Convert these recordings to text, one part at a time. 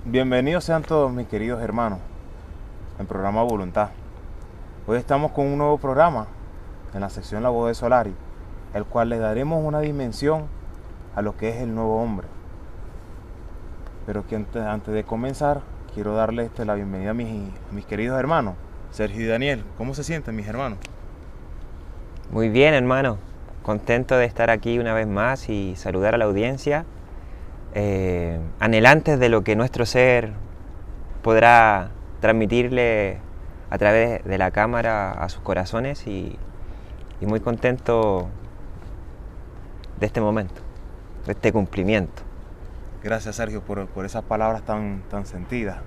Bienvenidos sean todos mis queridos hermanos en programa Voluntad. Hoy estamos con un nuevo programa en la sección La Voz de Solari, el cual le daremos una dimensión a lo que es el nuevo hombre. Pero que antes de comenzar, quiero darle la bienvenida a mis queridos hermanos, Sergio y Daniel. ¿Cómo se sienten mis hermanos? Muy bien, hermano. Contento de estar aquí una vez más y saludar a la audiencia. Anhelantes de lo que nuestro ser podrá transmitirle a través de la cámara a sus corazones y muy contento de este momento, de este cumplimiento. Gracias Sergio por esas palabras tan sentidas.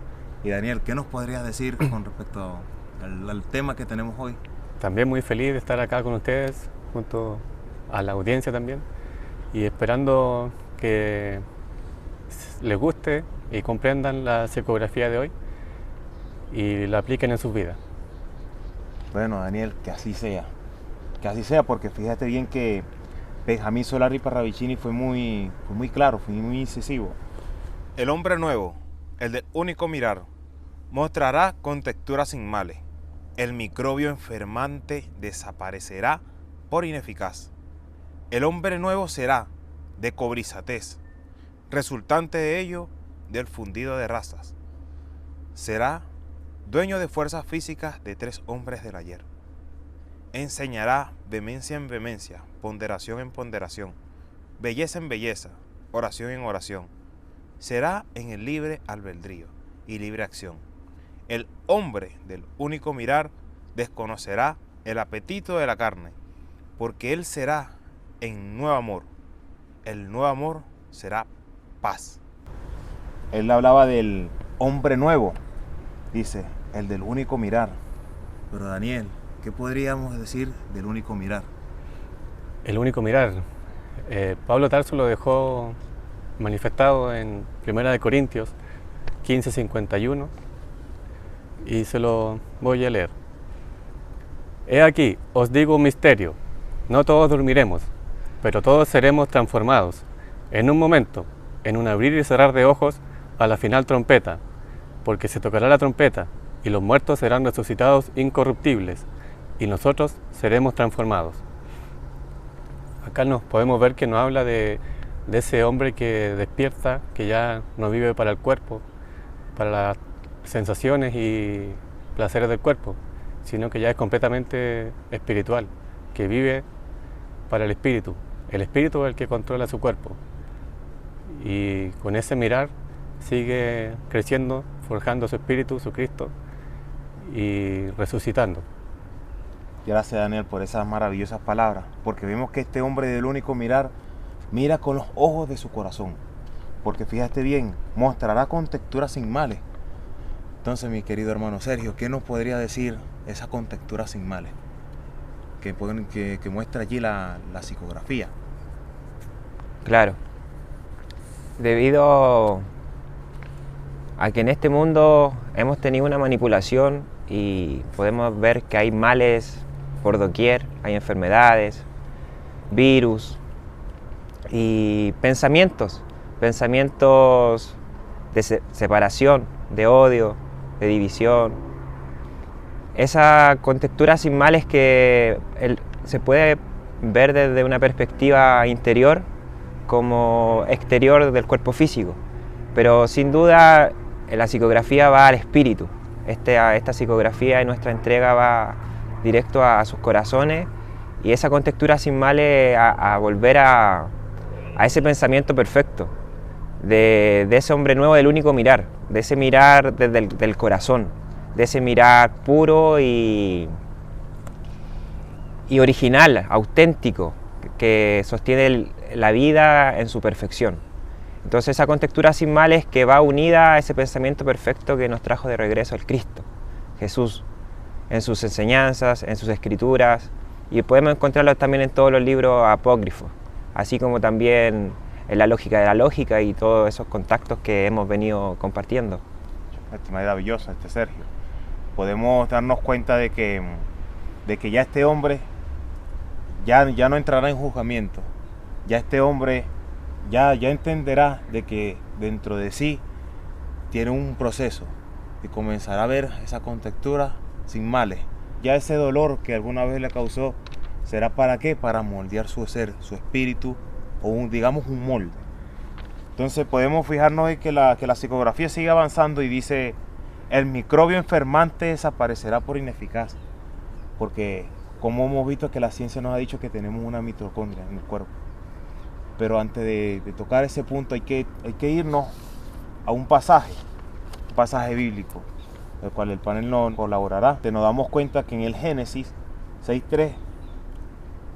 Y Daniel, ¿qué nos podrías decir con respecto al tema que tenemos hoy? También muy feliz de estar acá con ustedes, junto a la audiencia también, y esperando que les guste y comprendan la psicografía de hoy y la apliquen en sus vidas. Bueno, Daniel, que así sea, porque fíjate bien que Benjamín Solari Parravicini fue muy claro, fue muy incisivo. El hombre nuevo, el del único mirar, mostrará contextura sin males. El microbio enfermante desaparecerá por ineficaz. El hombre nuevo será de cobrizatez, resultante de ello del fundido de razas. Será dueño de fuerzas físicas de 3 hombres del ayer. Enseñará vehemencia en vehemencia, ponderación en ponderación, belleza en belleza, oración en oración. Será en el libre albedrío y libre acción. El hombre del único mirar desconocerá el apetito de la carne, porque él será en nuevo amor. El nuevo amor será paz. Él hablaba del hombre nuevo, dice, el del único mirar. Pero Daniel, ¿qué podríamos decir del único mirar? El único mirar. Pablo Tarso lo dejó manifestado en 1 Corintios 15:51 y se lo voy a leer. He aquí, os digo un misterio, no todos dormiremos, pero todos seremos transformados, en un momento, en un abrir y cerrar de ojos, a la final trompeta, porque se tocará la trompeta, y los muertos serán resucitados incorruptibles, y nosotros seremos transformados. Acá nos podemos ver que nos habla de ese hombre que despierta, que ya no vive para el cuerpo, para las sensaciones y placeres del cuerpo, sino que ya es completamente espiritual, que vive para el espíritu. El espíritu es el que controla su cuerpo. Y con ese mirar sigue creciendo, forjando su espíritu, su Cristo, y resucitando. Gracias Daniel por esas maravillosas palabras, porque vemos que este hombre del único mirar mira con los ojos de su corazón, porque fíjate bien, mostrará contextura sin males. Entonces mi querido hermano Sergio, ¿qué nos podría decir esa contextura sin males que muestra allí la psicografía? Claro. Debido a que en este mundo hemos tenido una manipulación y podemos ver que hay males por doquier, hay enfermedades, virus y pensamientos de separación, de odio, de división. Esa contextura sin males que se puede ver desde una perspectiva interior como exterior del cuerpo físico, pero sin duda la psicografía va al espíritu. Esta psicografía y nuestra entrega va directo a sus corazones, y esa contextura sin males a volver a ese pensamiento perfecto de ese hombre nuevo del único mirar, de ese mirar desde el corazón, de ese mirar puro y original, auténtico, que sostiene la vida en su perfección. Entonces esa contextura sin males que va unida a ese pensamiento perfecto que nos trajo de regreso al Cristo, Jesús, en sus enseñanzas, en sus escrituras, y podemos encontrarlo también en todos los libros apócrifos así como también en la lógica de la lógica y todos esos contactos que hemos venido compartiendo. Es maravilloso, Sergio. Podemos darnos cuenta de que ya este hombre ya no entrará en juzgamiento. Ya este hombre ya entenderá de que dentro de sí tiene un proceso y comenzará a ver esa contextura sin males. Ya ese dolor que alguna vez le causó, ¿será para qué? Para moldear su ser, su espíritu, o digamos un molde. Entonces podemos fijarnos en que la psicografía sigue avanzando y dice: el microbio enfermante desaparecerá por ineficaz, porque como hemos visto que la ciencia nos ha dicho que tenemos una mitocondria en el cuerpo. Pero antes de tocar ese punto hay que irnos a un pasaje bíblico, el cual el panel nos colaborará. Nos damos cuenta que en el Génesis 6:3,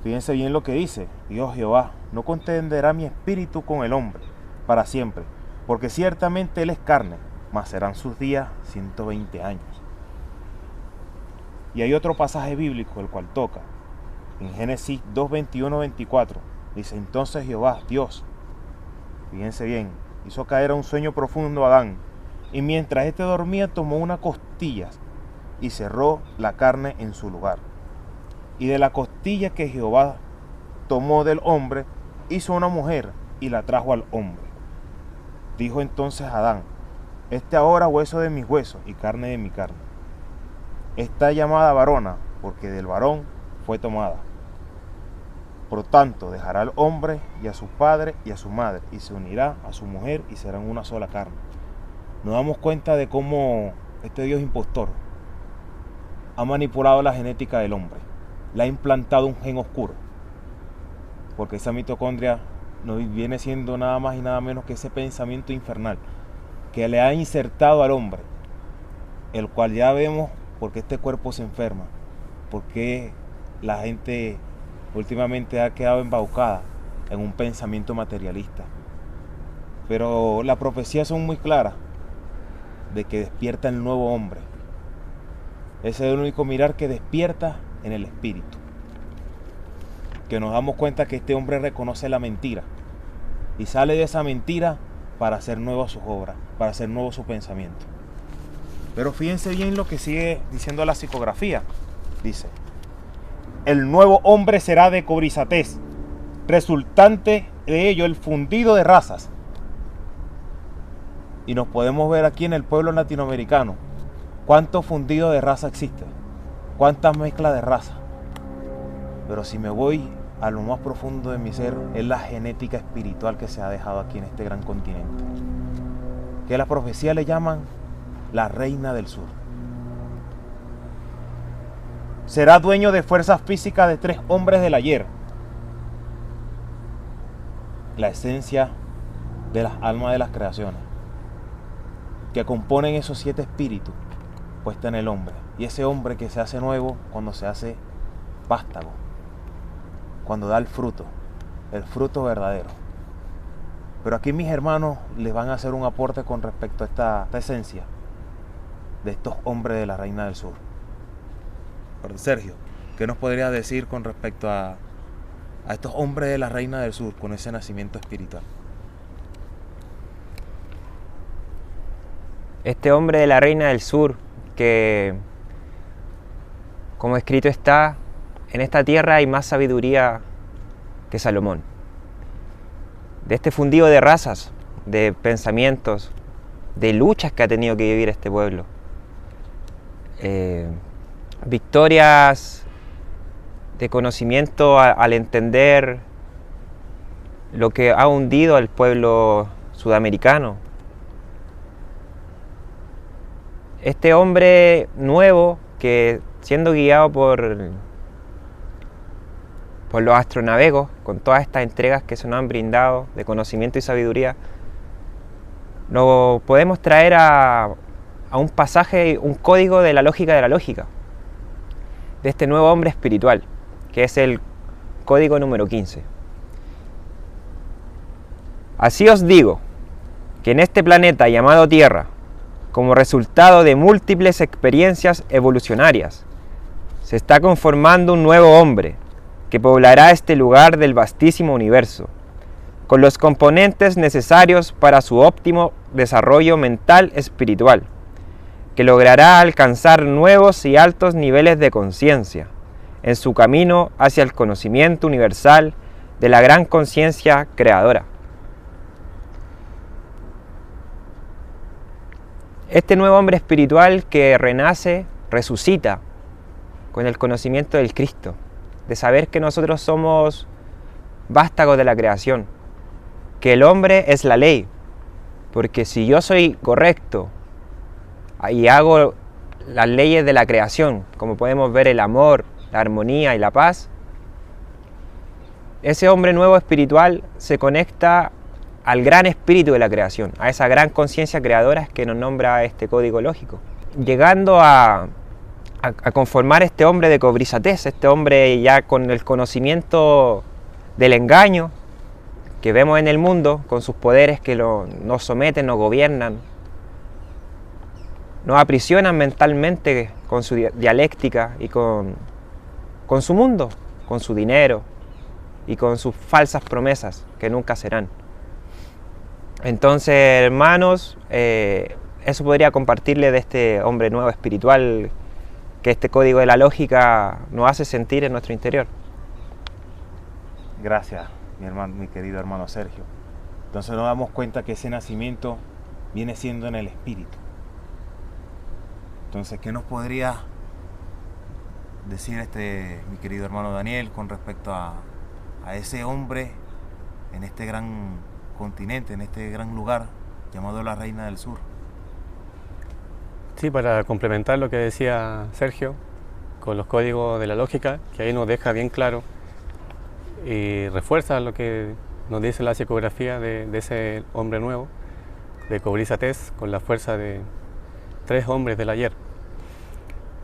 fíjense bien lo que dice: Dios Jehová no contenderá mi espíritu con el hombre para siempre, porque ciertamente él es carne, mas serán sus días 120 años. Y hay otro pasaje bíblico el cual toca en Génesis 2:21-24. Dice: entonces Jehová Dios, fíjense bien, hizo caer a un sueño profundo a Adán, y mientras éste dormía tomó una costilla y cerró la carne en su lugar. Y de la costilla que Jehová tomó del hombre, hizo una mujer y la trajo al hombre. Dijo entonces Adán: este ahora hueso de mis huesos y carne de mi carne. Está llamada varona, porque del varón fue tomada. Por tanto, dejará al hombre y a su padre y a su madre, y se unirá a su mujer, y serán una sola carne. Nos damos cuenta de cómo este Dios impostor ha manipulado la genética del hombre, le ha implantado un gen oscuro, porque esa mitocondria no viene siendo nada más y nada menos que ese pensamiento infernal que le ha insertado al hombre, el cual ya vemos por qué este cuerpo se enferma, por qué la gente últimamente ha quedado embaucada en un pensamiento materialista. Pero las profecías son muy claras de que despierta el nuevo hombre. Ese es el único mirar que despierta en el espíritu, que nos damos cuenta que este hombre reconoce la mentira y sale de esa mentira para hacer nuevas sus obras, para hacer nuevo su pensamiento. Pero fíjense bien lo que sigue diciendo la psicografía. Dice: el nuevo hombre será de cobrizatez, resultante de ello el fundido de razas. Y nos podemos ver aquí en el pueblo latinoamericano cuánto fundido de raza existe, cuántas mezclas de raza. Pero si me voy a lo más profundo de mi ser, es la genética espiritual que se ha dejado aquí en este gran continente, que la profecía le llaman la reina del sur. Será dueño de fuerzas físicas de 3 hombres del ayer. La esencia de las almas de las creaciones, que componen esos 7 espíritus puesta en el hombre. Y ese hombre que se hace nuevo cuando se hace vástago, cuando da el fruto verdadero. Pero aquí mis hermanos les van a hacer un aporte con respecto a esta esencia de estos hombres de la reina del sur. Sergio, ¿qué nos podrías decir con respecto a estos hombres de la reina del sur con ese nacimiento espiritual? Este hombre de la reina del sur, que como escrito está, en esta tierra hay más sabiduría que Salomón. De este fundido de razas, de pensamientos, de luchas que ha tenido que vivir este pueblo. Victorias de conocimiento al entender lo que ha hundido al pueblo sudamericano. Este hombre nuevo que, siendo guiado por los astronavegos, con todas estas entregas que se nos han brindado de conocimiento y sabiduría, lo podemos traer a un pasaje, un código de la lógica, de este nuevo hombre espiritual, que es el código número 15. Así os digo, que en este planeta llamado Tierra, como resultado de múltiples experiencias evolucionarias, se está conformando un nuevo hombre, que poblará este lugar del vastísimo universo, con los componentes necesarios para su óptimo desarrollo mental espiritual, que logrará alcanzar nuevos y altos niveles de conciencia en su camino hacia el conocimiento universal de la gran conciencia creadora. Este nuevo hombre espiritual que renace, resucita con el conocimiento del Cristo, de saber que nosotros somos vástagos de la creación, que el hombre es la ley, porque si yo soy correcto y hago las leyes de la creación, como podemos ver el amor, la armonía y la paz, ese hombre nuevo espiritual se conecta al gran espíritu de la creación, a esa gran conciencia creadora que nos nombra este código lógico, llegando a conformar este hombre de Cobrizatez, este hombre ya con el conocimiento del engaño que vemos en el mundo, con sus poderes que nos someten, nos gobiernan, nos aprisionan mentalmente con su dialéctica y con su mundo, con su dinero y con sus falsas promesas que nunca serán. Entonces, hermanos, eso podría compartirle de este hombre nuevo espiritual que este código de la lógica nos hace sentir en nuestro interior. Gracias, mi querido hermano Sergio. Entonces nos damos cuenta que ese nacimiento viene siendo en el espíritu. Entonces, ¿qué nos podría decir mi querido hermano Daniel con respecto a ese hombre en este gran continente, en este gran lugar llamado la Reina del Sur? Sí, para complementar lo que decía Sergio, con los códigos de la lógica, que ahí nos deja bien claro y refuerza lo que nos dice la psicografía de ese hombre nuevo, de Cobrizatez, con la fuerza de 3 hombres del ayer.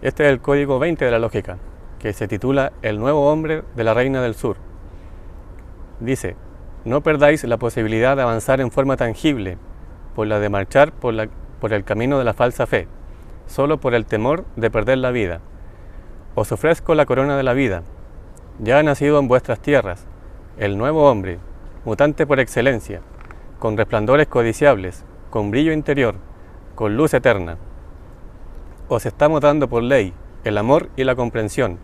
Este es el código 20 de la lógica, que se titula El nuevo hombre de la Reina del Sur. Dice: no perdáis la posibilidad de avanzar en forma tangible, por la de marchar por el camino de la falsa fe, solo por el temor de perder la vida. Os ofrezco la corona de la vida. Ya ha nacido en vuestras tierras el nuevo hombre, mutante por excelencia, con resplandores codiciables, con brillo interior, con luz eterna. Os estamos dando por ley el amor y la comprensión.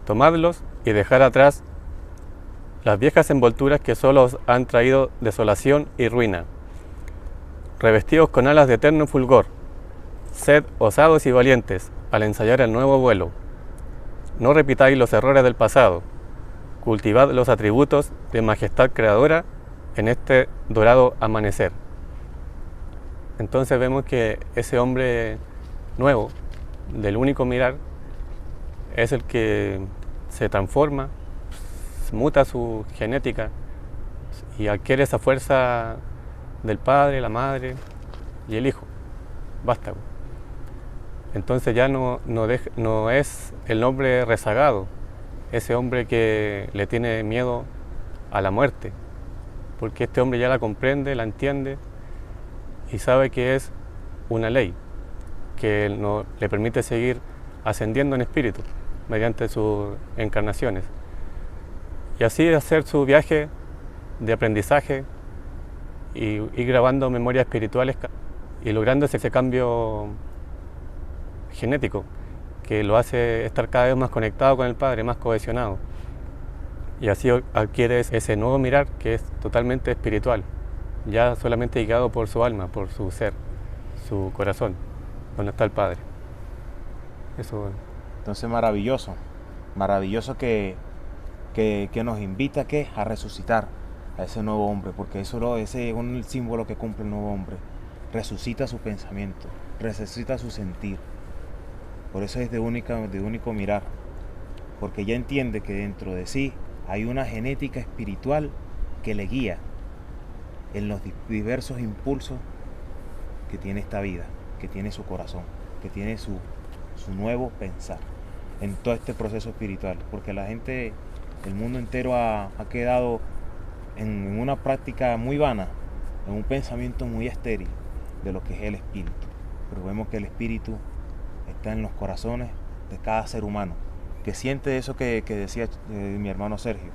Tomadlos y dejad atrás las viejas envolturas que solo os han traído desolación y ruina. Revestidos con alas de eterno fulgor, sed osados y valientes al ensayar el nuevo vuelo. No repitáis los errores del pasado, cultivad los atributos de majestad creadora en este dorado amanecer. Entonces vemos que ese hombre nuevo, del único mirar, es el que se transforma, muta su genética y adquiere esa fuerza del padre, la madre y el hijo, vástago. Entonces ya no es el hombre rezagado, ese hombre que le tiene miedo a la muerte, porque este hombre ya la comprende, la entiende y sabe que es una ley que no le permite seguir ascendiendo en espíritu mediante sus encarnaciones. Y así hacer su viaje de aprendizaje y ir grabando memorias espirituales y logrando ese cambio genético que lo hace estar cada vez más conectado con el Padre, más cohesionado. Y así adquiere ese nuevo mirar que es totalmente espiritual, ya solamente guiado por su alma, por su ser, su corazón, donde está el Padre. Eso. Entonces maravilloso que nos invita a resucitar a ese nuevo hombre, porque ese es el símbolo que cumple el nuevo hombre. Resucita su pensamiento, resucita su sentir. Por eso es de único mirar, porque ya entiende que dentro de sí hay una genética espiritual que le guía en los diversos impulsos que tiene esta vida, que tiene su corazón, que tiene su nuevo pensar en todo este proceso espiritual, porque la gente, el mundo entero ha quedado en una práctica muy vana, en un pensamiento muy estéril de lo que es el espíritu. Pero vemos que el espíritu está en los corazones de cada ser humano, que siente eso que decía mi hermano Sergio,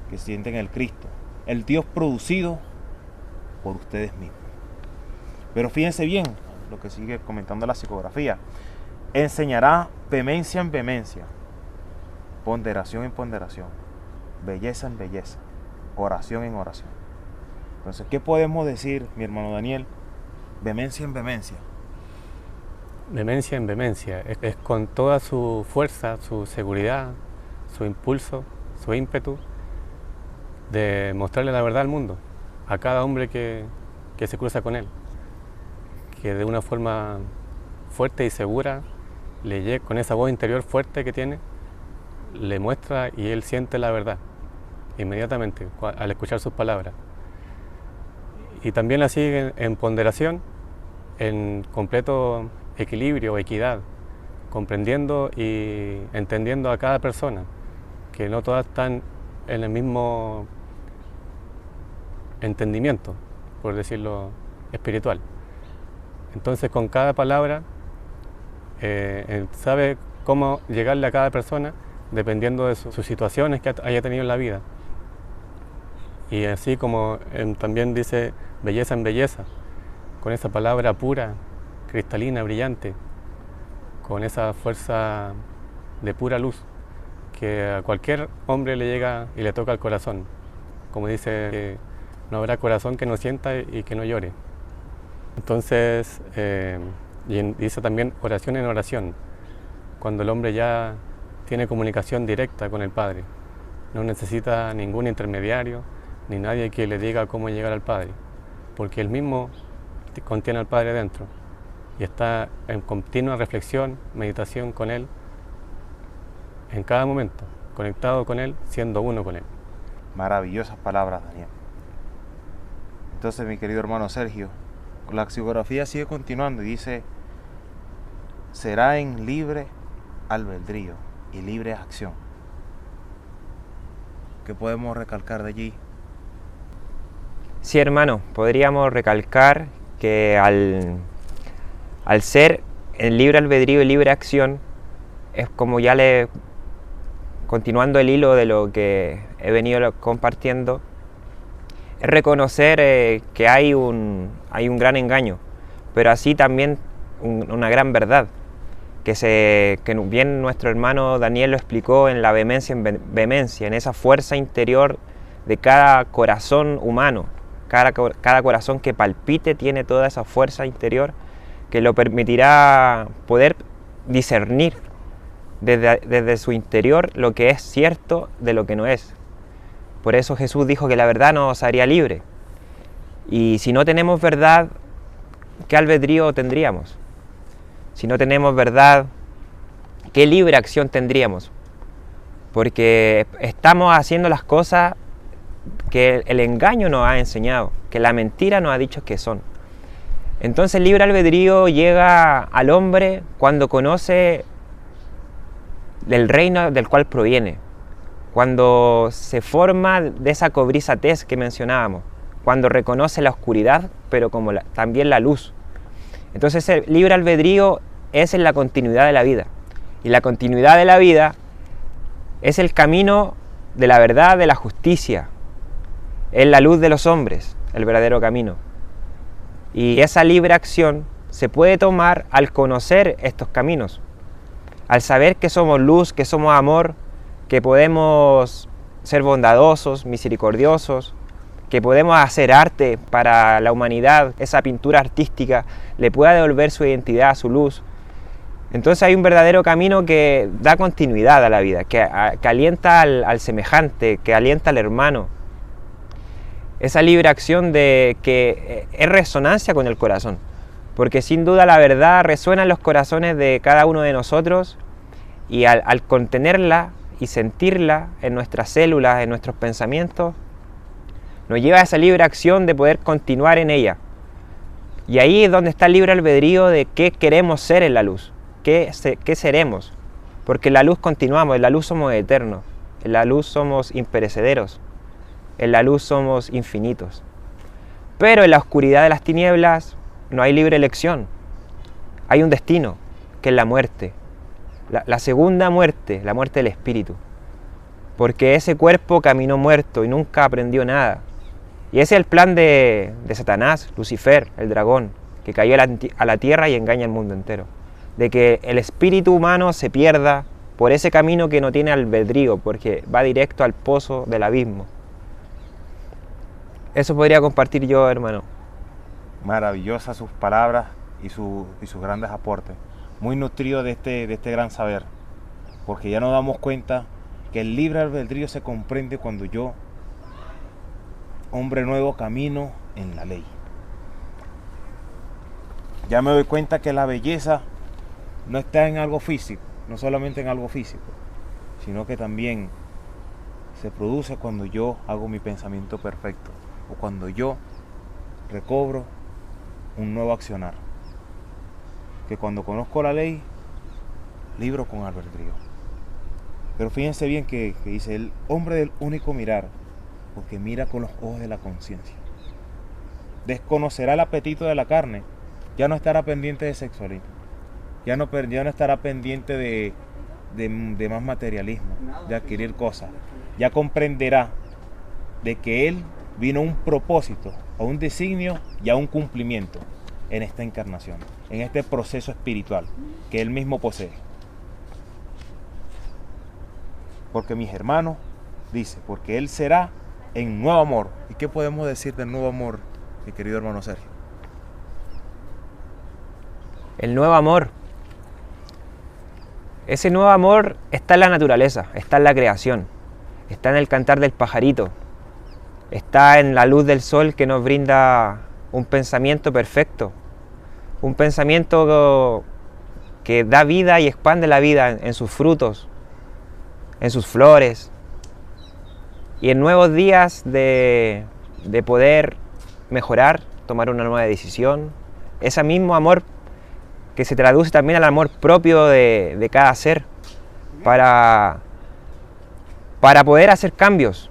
que sienten el Cristo, el Dios producido por ustedes mismos. Pero fíjense bien lo que sigue comentando la psicografía. Enseñará vehemencia en vehemencia, ponderación en ponderación, belleza en belleza, oración en oración. Entonces, ¿qué podemos decir, mi hermano Daniel? Vehemencia en vehemencia. Vehemencia en vehemencia, es con toda su fuerza, su seguridad, su impulso, su ímpetu de mostrarle la verdad al mundo, a cada hombre que se cruza con él, que de una forma fuerte y segura le llega, con esa voz interior fuerte que tiene, le muestra y él siente la verdad inmediatamente al escuchar sus palabras. Y también así en ponderación, en completo equilibrio o equidad, comprendiendo y entendiendo a cada persona, que no todas están en el mismo entendimiento, por decirlo espiritual. Entonces con cada palabra él sabe cómo llegarle a cada persona dependiendo de sus situaciones que haya tenido en la vida. Y así como también dice belleza en belleza, con esa palabra pura, cristalina, brillante, con esa fuerza de pura luz que a cualquier hombre le llega y le toca al corazón. Como dice, que no habrá corazón que no sienta y que no llore. Entonces, dice también oración en oración, cuando el hombre ya tiene comunicación directa con el Padre. No necesita ningún intermediario, ni nadie que le diga cómo llegar al Padre, porque él mismo contiene al Padre dentro y está en continua reflexión, meditación con Él en cada momento, conectado con Él, siendo uno con Él. Maravillosas palabras, Daniel. Entonces, mi querido hermano Sergio, la psicografía sigue continuando y dice: será en libre albedrío y libre acción. ¿Qué podemos recalcar de allí? Sí, hermano, podríamos recalcar que al ser en libre albedrío y libre acción, es como continuando el hilo de lo que he venido compartiendo, es reconocer que hay un gran engaño, pero así también una gran verdad, que bien nuestro hermano Daniel lo explicó en la vehemencia en vehemencia, en esa fuerza interior de cada corazón humano. Cada corazón que palpite tiene toda esa fuerza interior que lo permitirá poder discernir desde su interior lo que es cierto de lo que no es. Por eso Jesús dijo que la verdad nos haría libre. Y si no tenemos verdad, ¿qué albedrío tendríamos? Si no tenemos verdad, ¿qué libre acción tendríamos? Porque estamos haciendo las cosas que el engaño nos ha enseñado, que la mentira nos ha dicho que son. Entonces el libre albedrío llega al hombre cuando conoce el reino del cual proviene, cuando se forma de esa cobrizatez que mencionábamos, cuando reconoce la oscuridad, pero como también la luz. Entonces el libre albedrío es en la continuidad de la vida, y la continuidad de la vida es el camino de la verdad, de la justicia, es la luz de los hombres, el verdadero camino. Y esa libre acción se puede tomar al conocer estos caminos, al saber que somos luz, que somos amor, que podemos ser bondadosos, misericordiosos, que podemos hacer arte para la humanidad, esa pintura artística le pueda devolver su identidad, su luz. Entonces hay un verdadero camino que da continuidad a la vida, que alienta al semejante, que alienta al hermano. Esa libre acción que es resonancia con el corazón, porque sin duda la verdad resuena en los corazones de cada uno de nosotros, y al contenerla y sentirla en nuestras células, en nuestros pensamientos, nos lleva a esa libre acción de poder continuar en ella. Y ahí es donde está el libre albedrío de qué queremos ser en la luz, qué seremos, porque en la luz continuamos, en la luz somos eternos, en la luz somos imperecederos, en la luz somos infinitos. Pero en la oscuridad de las tinieblas no hay libre elección, hay un destino, que es la muerte. la segunda muerte, la muerte del espíritu. Porque ese cuerpo caminó muerto y nunca aprendió nada. Y ese es el plan de Satanás, Lucifer, el dragón, que cayó a la tierra y engaña al mundo entero. De que el espíritu humano se pierda por ese camino que no tiene albedrío, porque va directo al pozo del abismo. Eso podría compartir yo, hermano. Maravillosas sus palabras y sus grandes aportes. Muy nutrido de este gran saber. Porque ya nos damos cuenta que el libre albedrío se comprende cuando yo, hombre nuevo, camino en la ley. Ya me doy cuenta que la belleza no está en algo físico, no solamente en algo físico, sino que también se produce cuando yo hago mi pensamiento perfecto o cuando yo recobro un nuevo accionar. Que cuando conozco la ley, libro con albedrío. Pero fíjense bien que dice el hombre del único mirar, porque mira con los ojos de la conciencia. Desconocerá el apetito de la carne, ya no estará pendiente de sexualismo, ya no estará pendiente de más materialismo, de adquirir cosas. Ya comprenderá de que él vino a un propósito, a un designio y a un cumplimiento en esta encarnación, en este proceso espiritual que él mismo posee. Porque mis hermanos, dice, porque él será en nuevo amor. ¿Y qué podemos decir del nuevo amor, mi querido hermano Sergio? El nuevo amor. Ese nuevo amor está en la naturaleza, está en la creación, está en el cantar del pajarito, está en la luz del sol que nos brinda un pensamiento perfecto, un pensamiento que da vida y expande la vida en sus frutos, en sus flores, y en nuevos días de poder mejorar, tomar una nueva decisión. Ese mismo amor que se traduce también al amor propio de cada ser, para poder hacer cambios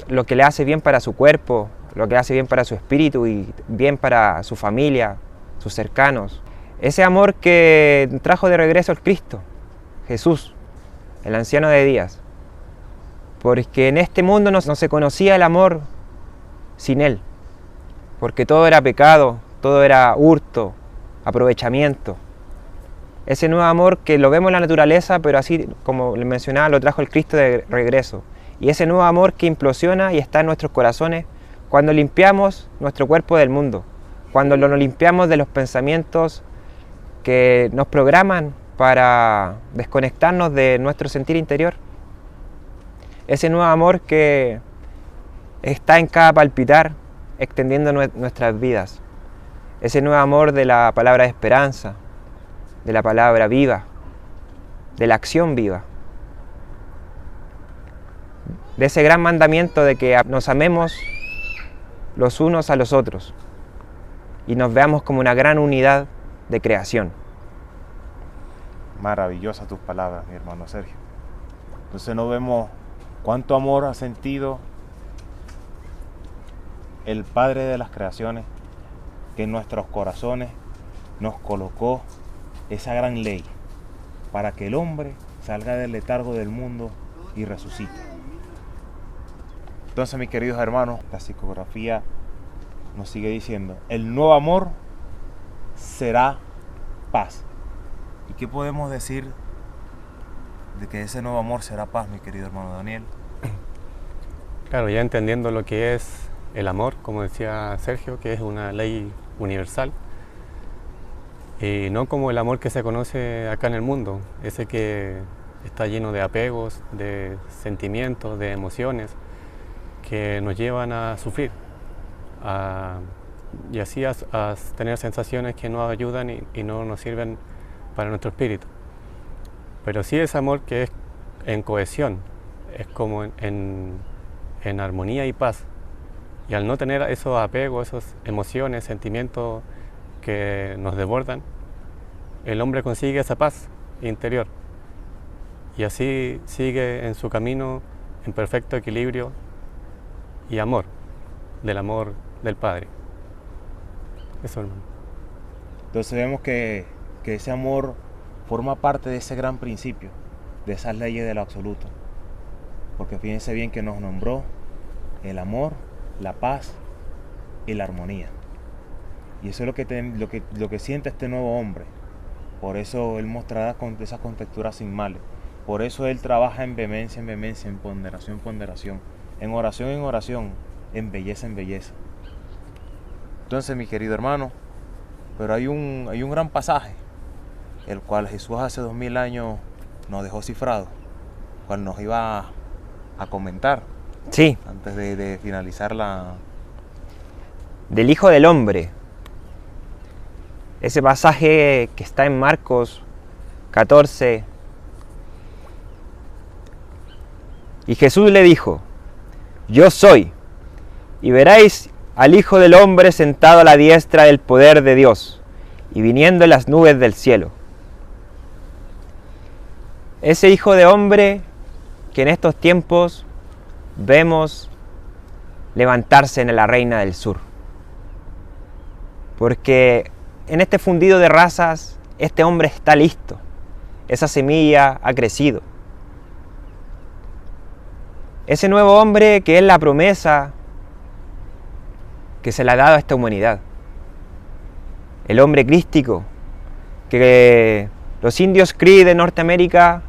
lo que le hace bien para su cuerpo, lo que le hace bien para su espíritu y bien para su familia, sus cercanos. Ese amor que trajo de regreso el Cristo, Jesús, el anciano de días, porque en este mundo no se conocía el amor sin Él, porque todo era pecado, todo era hurto, aprovechamiento. Ese nuevo amor que lo vemos en la naturaleza, pero así como les mencionaba, lo trajo el Cristo de regreso. Y ese nuevo amor que implosiona y está en nuestros corazones cuando limpiamos nuestro cuerpo del mundo, cuando lo limpiamos de los pensamientos que nos programan para desconectarnos de nuestro sentir interior. Ese nuevo amor que está en cada palpitar, extendiendo nuestras vidas. Ese nuevo amor de la palabra de esperanza, de la palabra viva, de la acción viva. De ese gran mandamiento de que nos amemos los unos a los otros y nos veamos como una gran unidad de creación. Maravillosas tus palabras, mi hermano Sergio. Entonces no vemos cuánto amor ha sentido el Padre de las creaciones, que en nuestros corazones nos colocó esa gran ley para que el hombre salga del letargo del mundo y resucite. Entonces, mis queridos hermanos, la psicografía nos sigue diciendo, el nuevo amor será paz. ¿Y qué podemos decir de que ese nuevo amor será paz, mi querido hermano Daniel? Claro, ya entendiendo lo que es el amor, como decía Sergio, que es una ley universal, y no como el amor que se conoce acá en el mundo, ese que está lleno de apegos, de sentimientos, de emociones, que nos llevan a sufrir y así a tener sensaciones que no ayudan y no nos sirven para nuestro espíritu. Pero sí es amor que es en cohesión, es como en armonía y paz. Y al no tener esos apegos, esas emociones, sentimientos que nos desbordan, el hombre consigue esa paz interior y así sigue en su camino en perfecto equilibrio y amor del Padre. Eso, hermano. Entonces vemos que ese amor forma parte de ese gran principio, de esas leyes de lo absoluto. Porque fíjense bien que nos nombró el amor, la paz y la armonía. Y eso es lo que siente este nuevo hombre. Por eso él mostrará con esas contexturas sin males. Por eso él trabaja en vehemencia, en ponderación, en oración, en belleza. Entonces, mi querido hermano, pero hay un gran pasaje, el cual Jesús hace 2000 años nos dejó cifrado, el cual nos iba a comentar. Sí. Antes de finalizar la... Del Hijo del Hombre. Ese pasaje que está en Marcos 14. Y Jesús le dijo: Yo soy, y veréis al Hijo del Hombre sentado a la diestra del poder de Dios, y viniendo en las nubes del cielo. Ese Hijo de Hombre que en estos tiempos vemos levantarse en la Reina del Sur. Porque en este fundido de razas, este hombre está listo. Esa semilla ha crecido. Ese nuevo hombre que es la promesa que se le ha dado a esta humanidad. El hombre crístico, que los indios Cree de Norteamérica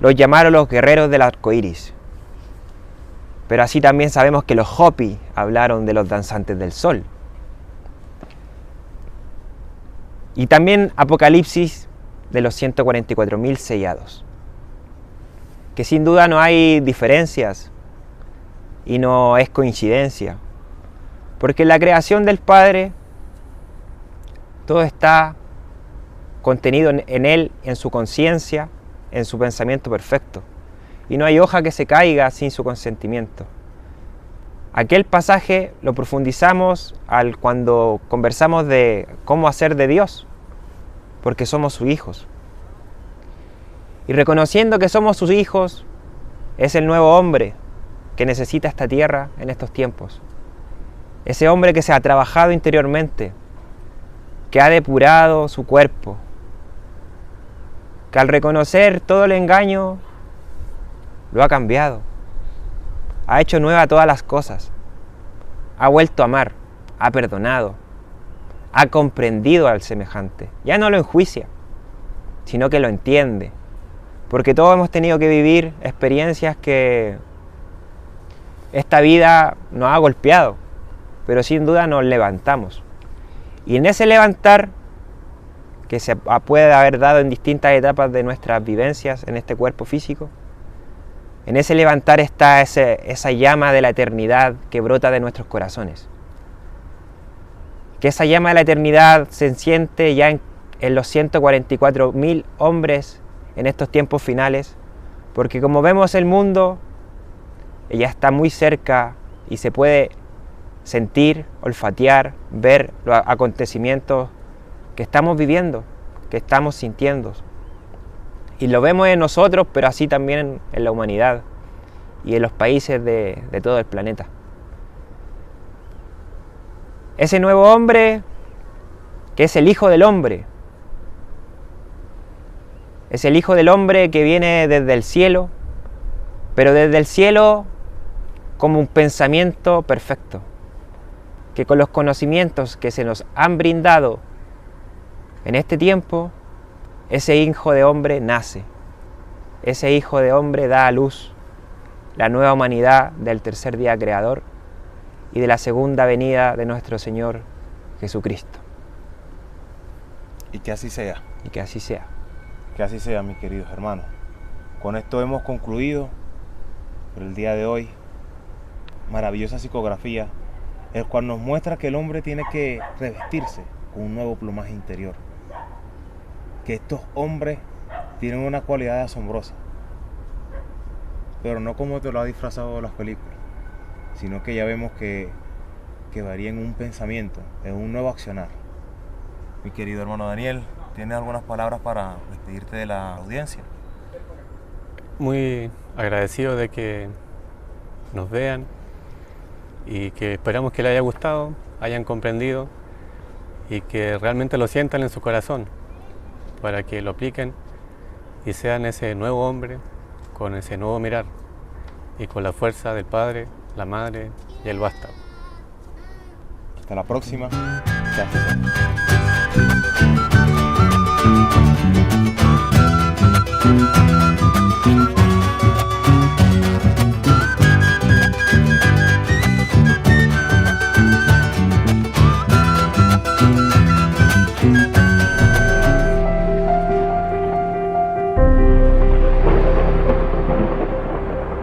los llamaron los guerreros del arco iris. Pero así también sabemos que los Hopi hablaron de los danzantes del sol. Y también Apocalipsis de los 144.000 sellados. Que sin duda no hay diferencias y no es coincidencia. Porque en la creación del Padre todo está contenido en Él, en su conciencia, en su pensamiento perfecto. Y no hay hoja que se caiga sin su consentimiento. Aquel pasaje lo profundizamos cuando conversamos de cómo hacer de Dios, porque somos sus hijos. Y reconociendo que somos sus hijos, es el nuevo hombre que necesita esta tierra en estos tiempos. Ese hombre que se ha trabajado interiormente, que ha depurado su cuerpo, que al reconocer todo el engaño, lo ha cambiado. Ha hecho nueva todas las cosas. Ha vuelto a amar, ha perdonado, ha comprendido al semejante. Ya no lo enjuicia, sino que lo entiende. Porque todos hemos tenido que vivir experiencias que esta vida nos ha golpeado, pero sin duda nos levantamos. Y en ese levantar, que se puede haber dado en distintas etapas de nuestras vivencias en este cuerpo físico, en ese levantar está esa llama de la eternidad que brota de nuestros corazones. Que esa llama de la eternidad se enciende ya en los 144.000 hombres en estos tiempos finales, porque como vemos el mundo, ya está muy cerca y se puede sentir, olfatear, ver los acontecimientos que estamos viviendo, que estamos sintiendo. Y lo vemos en nosotros, pero así también en la humanidad y en los países de todo el planeta. Ese nuevo hombre, que es el Hijo del Hombre, es el Hijo del Hombre que viene desde el cielo, pero desde el cielo como un pensamiento perfecto, que con los conocimientos que se nos han brindado en este tiempo, ese Hijo de Hombre nace, ese Hijo de Hombre da a luz la nueva humanidad del tercer día creador y de la segunda venida de nuestro Señor Jesucristo. Y que así sea. Y que así sea. Que así sea, mis queridos hermanos. Con esto hemos concluido por el día de hoy. Maravillosa psicografía, el cual nos muestra que el hombre tiene que revestirse con un nuevo plumaje interior. Que estos hombres tienen una cualidad asombrosa, pero no como te lo ha disfrazado las películas, sino que ya vemos que varía en un pensamiento, en un nuevo accionar. Mi querido hermano Daniel, ¿tienes algunas palabras para despedirte de la audiencia? Muy agradecido de que nos vean y que esperamos que les haya gustado, hayan comprendido y que realmente lo sientan en su corazón para que lo apliquen y sean ese nuevo hombre con ese nuevo mirar y con la fuerza del Padre, la Madre y el vástago. Hasta la próxima. Que así sea.